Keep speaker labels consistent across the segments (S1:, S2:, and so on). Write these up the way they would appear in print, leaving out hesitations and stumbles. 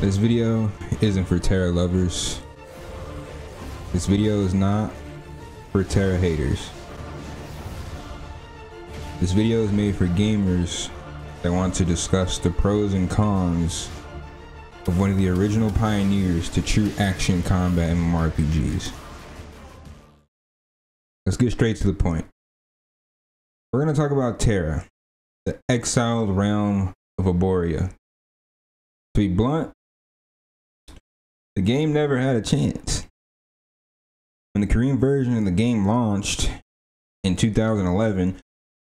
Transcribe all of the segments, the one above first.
S1: This video isn't for Tera lovers. This video is not for Tera haters. This video is made for gamers that want to discuss the pros and cons of one of the original pioneers to true action combat MMORPGs. Let's get straight to the point. We're going to talk about Tera, the exiled realm of Arborea. To be blunt, the game never had a chance. When the Korean version of the game launched in 2011,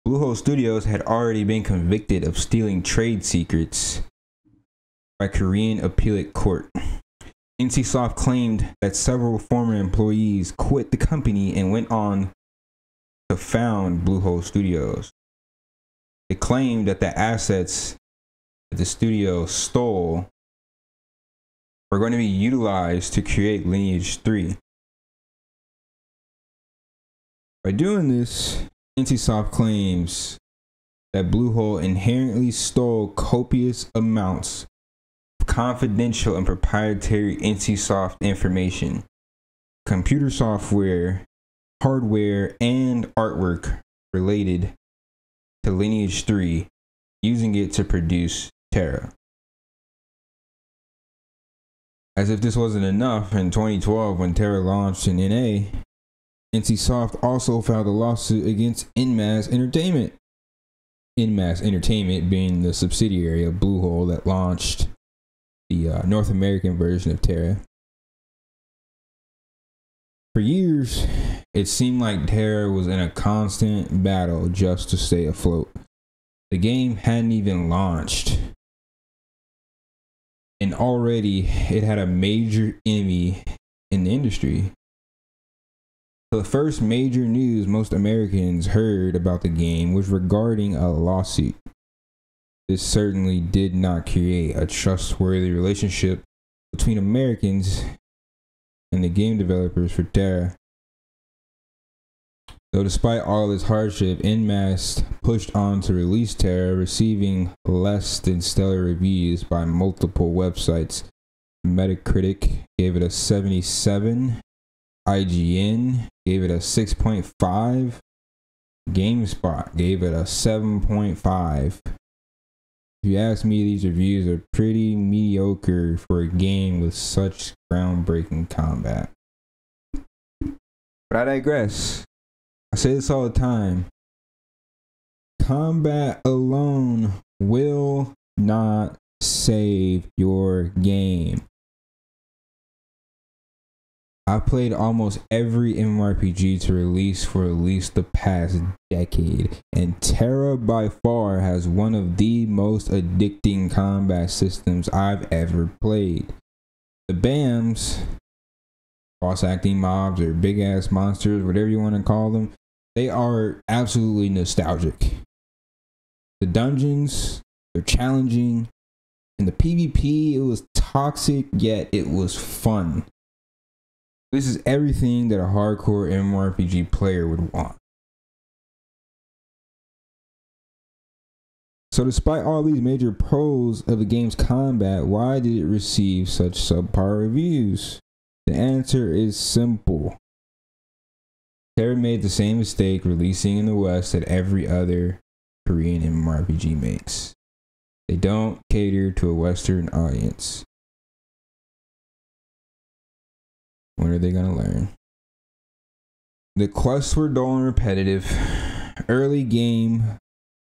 S1: Bluehole Studios had already been convicted of stealing trade secrets by Korean appellate court. NCSoft claimed that several former employees quit the company and went on to found Bluehole Studios. They claimed that the assets that the studio stole were going to be utilized to create Lineage 3. By doing this, NCSoft claims that Bluehole inherently stole copious amounts of confidential and proprietary NCSoft information, computer software, hardware, and artwork related to Lineage 3, using it to produce Tera. As if this wasn't enough, in 2012 when Tera launched in NA, NCSoft also filed a lawsuit against Enmasse Entertainment. Enmasse Entertainment being the subsidiary of Bluehole that launched the North American version of Tera. For years, it seemed like Tera was in a constant battle just to stay afloat. The game hadn't even launched, and already it had a major enemy in the industry. The first major news most Americans heard about the game was regarding a lawsuit. This certainly did not create a trustworthy relationship between Americans and the game developers for Tera. Though despite all this hardship, Enmasse pushed on to release Tera, receiving less than stellar reviews by multiple websites. Metacritic gave it a 77, IGN gave it a 6.5, GameSpot gave it a 7.5. If you ask me, these reviews are pretty mediocre for a game with such groundbreaking combat. But I digress. I say this all the time. Combat alone will not save your game. I've played almost every MMORPG to release for at least the past decade, and Tera by far has one of the most addicting combat systems I've ever played. The BAMs, boss acting mobs or big ass monsters, whatever you want to call them, they are absolutely nostalgic. The dungeons, they're challenging, and the PvP, it was toxic, yet it was fun. This is everything that a hardcore MMORPG player would want. So despite all these major pros of the game's combat, why did it receive such subpar reviews? The answer is simple. Tera made the same mistake releasing in the West that every other Korean MMORPG makes. They don't cater to a Western audience. When are they gonna learn? The quests were dull and repetitive. Early game,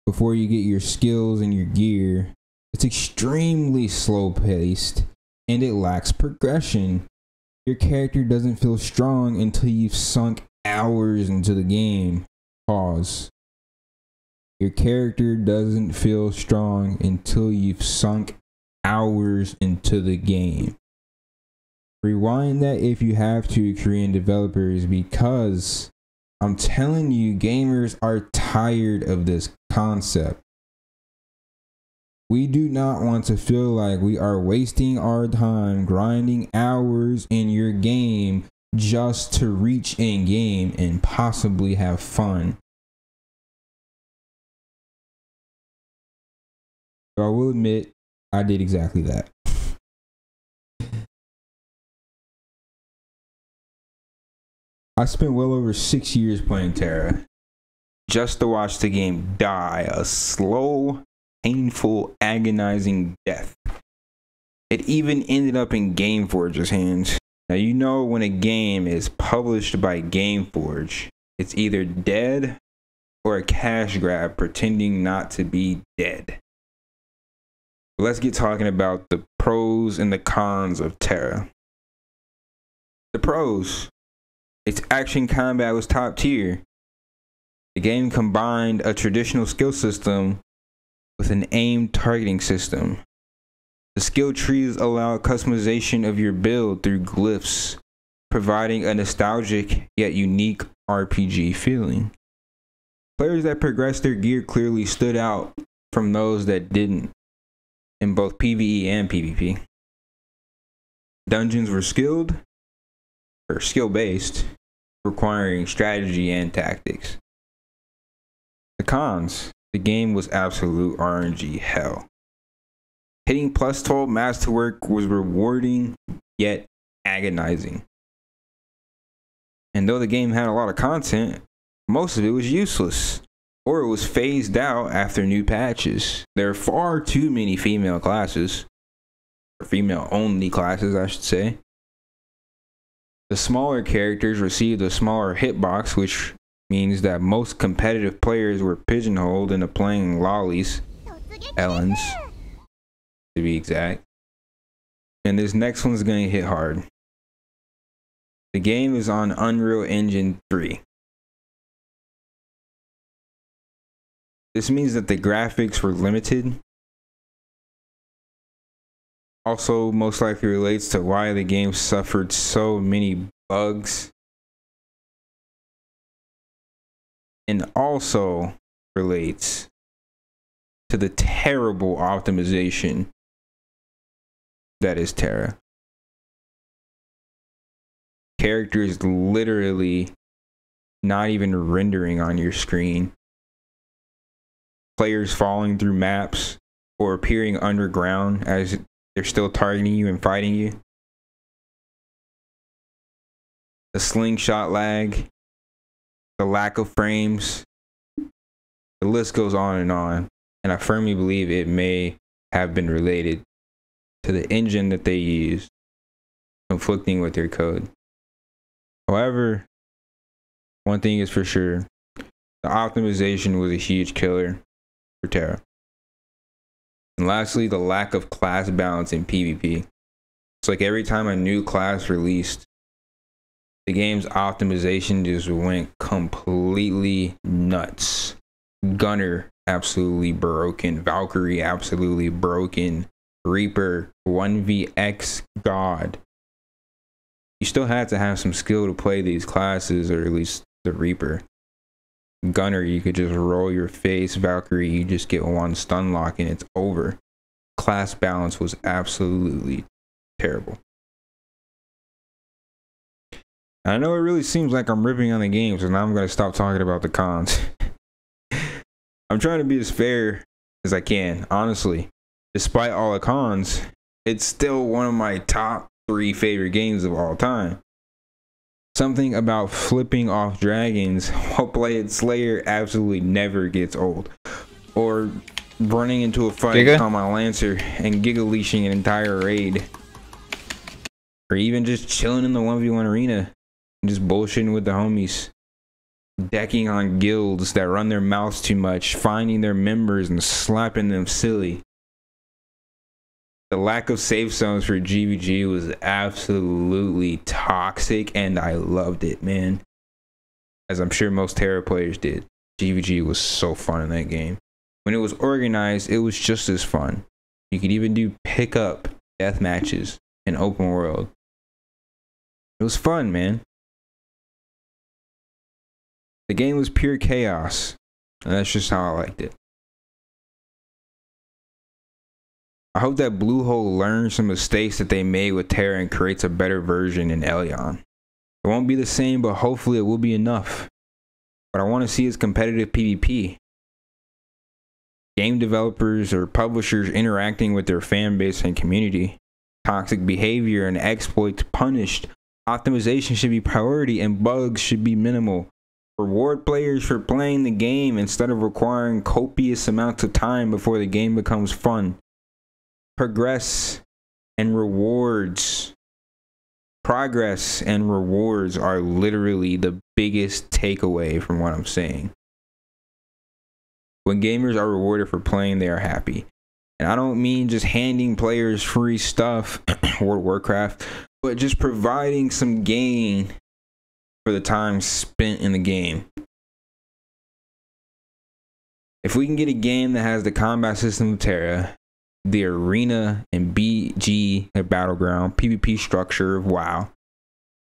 S1: before you get your skills and your gear, it's extremely slow paced and it lacks progression. Your character doesn't feel strong until you've sunk hours into the game. Pause. Your character doesn't feel strong until you've sunk hours into the game. Rewind that if you have to, Korean developers, because I'm telling you, gamers are tired of this concept. We do not want to feel like we are wasting our time grinding hours in your game just to reach in game and possibly have fun. So I will admit, I did exactly that. I spent well over 6 years playing Tera just to watch the game die a slow, painful, agonizing death. It even ended up in Gameforge's hands. Now, you know, when a game is published by Gameforge, it's either dead or a cash grab pretending not to be dead. Let's get talking about the pros and the cons of Tera. The pros: its action combat was top tier. The game combined a traditional skill system with an aim targeting system. The skill trees allow customization of your build through glyphs, providing a nostalgic yet unique RPG feeling. Players that progressed their gear clearly stood out from those that didn't in both PvE and PvP. Dungeons were skill-based, requiring strategy and tactics. The cons: the game was absolute RNG hell. Hitting plus 12 masterwork was rewarding yet agonizing. And though the game had a lot of content, most of it was useless, or it was phased out after new patches. There are far too many female classes, or female only classes I should say. The smaller characters received a smaller hitbox, which means that most competitive players were pigeonholed into playing lollies, Ellens to be exact. And this next one's gonna hit hard. The game is on Unreal Engine 3. This means that the graphics were limited. Also, most likely relates to why the game suffered so many bugs. And also relates to the terrible optimization that is Tera. Characters literally not even rendering on your screen. Players falling through maps or appearing underground as they're still targeting you and fighting you. The slingshot lag, the lack of frames, the list goes on. And I firmly believe it may have been related to the engine that they used, conflicting with their code. However, one thing is for sure, the optimization was a huge killer for Tera. And lastly, the lack of class balance in PvP. It's like every time a new class released, the game's optimization just went completely nuts. Gunner absolutely broken, Valkyrie absolutely broken, Reaper 1vx god. You still had to have some skill to play these classes, or at least the Reaper. Gunner, you could just roll your face. Valkyrie, you just get one stun lock and it's over. Class balance was absolutely terrible. I know it really seems like I'm ripping on the game, so now I'm going to stop talking about the cons. I'm trying to be as fair as I can, honestly. Despite all the cons, it's still one of my top 3 favorite games of all time. Something about flipping off dragons while playing Slayer absolutely never gets old. Or running into a fight on my Lancer and Giga leashing an entire raid. Or even just chilling in the 1v1 arena and just bullshitting with the homies. Decking on guilds that run their mouths too much, finding their members and slapping them silly. The lack of safe zones for GVG was absolutely toxic, and I loved it, man. As I'm sure most Tera players did. GVG was so fun in that game. When it was organized, it was just as fun. You could even do pickup death matches in open world. It was fun, man. The game was pure chaos, and that's just how I liked it. I hope that Bluehole learns some mistakes that they made with Tera and creates a better version in Elyon. It won't be the same, but hopefully it will be enough. What I want to see is competitive PvP. Game developers or publishers interacting with their fan base and community. Toxic behavior and exploits punished Optimization should be priority and bugs should be minimal. Reward players for playing the game instead of requiring copious amounts of time before the game becomes fun. Progress and rewards. Progress and rewards are literally the biggest takeaway from what I'm saying. When gamers are rewarded for playing, they are happy. And I don't mean just handing players free stuff, World of Warcraft, but just providing some gain for the time spent in the game. If we can get a game that has the combat system of Tera, the arena and BG, a battleground, PvP structure of WoW,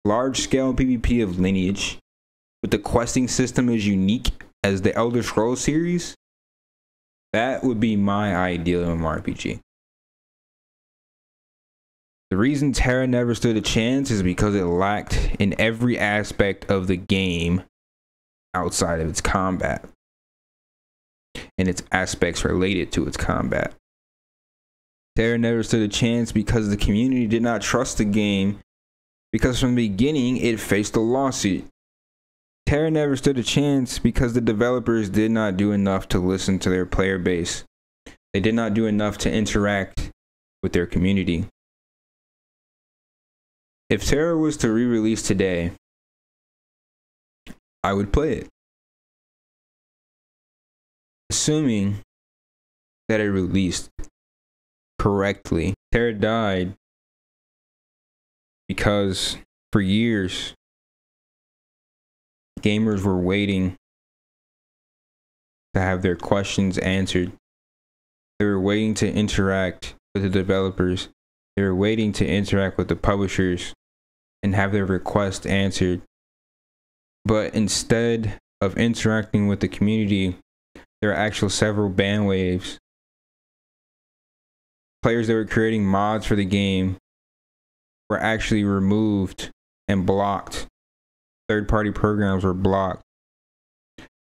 S1: large scale PvP of Lineage, with the questing system as unique as the Elder Scrolls series, that would be my ideal MMORPG. The reason Tera never stood a chance is because it lacked in every aspect of the game outside of its combat and its aspects related to its combat. Tera never stood a chance because the community did not trust the game, because from the beginning it faced a lawsuit. Tera never stood a chance because the developers did not do enough to listen to their player base. They did not do enough to interact with their community. If Tera was to re-release today, I would play it. Assuming that it released correctly. Tera died because for years gamers were waiting to have their questions answered. They were waiting to interact with the developers. They were waiting to interact with the publishers and have their requests answered. But instead of interacting with the community, there are actually several ban waves. Players that were creating mods for the game were actually removed and blocked. Third-party programs were blocked.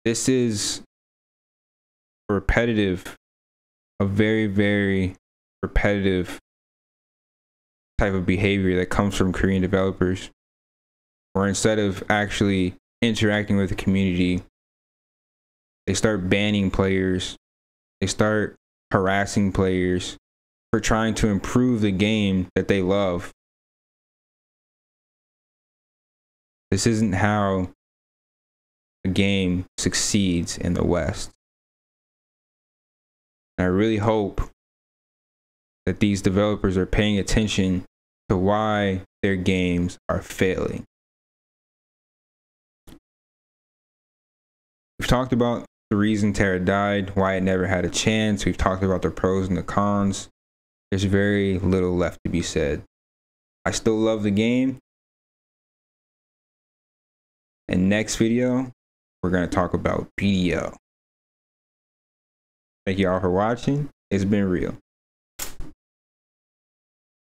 S1: This is repetitive, a very, very repetitive type of behavior that comes from Korean developers, where instead of actually interacting with the community, they start banning players, they start harassing players for trying to improve the game that they love. This isn't how a game succeeds in the West. And I really hope that these developers are paying attention to why their games are failing. We've talked about the reason Tera died, why it never had a chance. We've talked about the pros and the cons. There's very little left to be said. I still love the game. And next video, we're going to talk about BDL. Thank you all for watching. It's been real.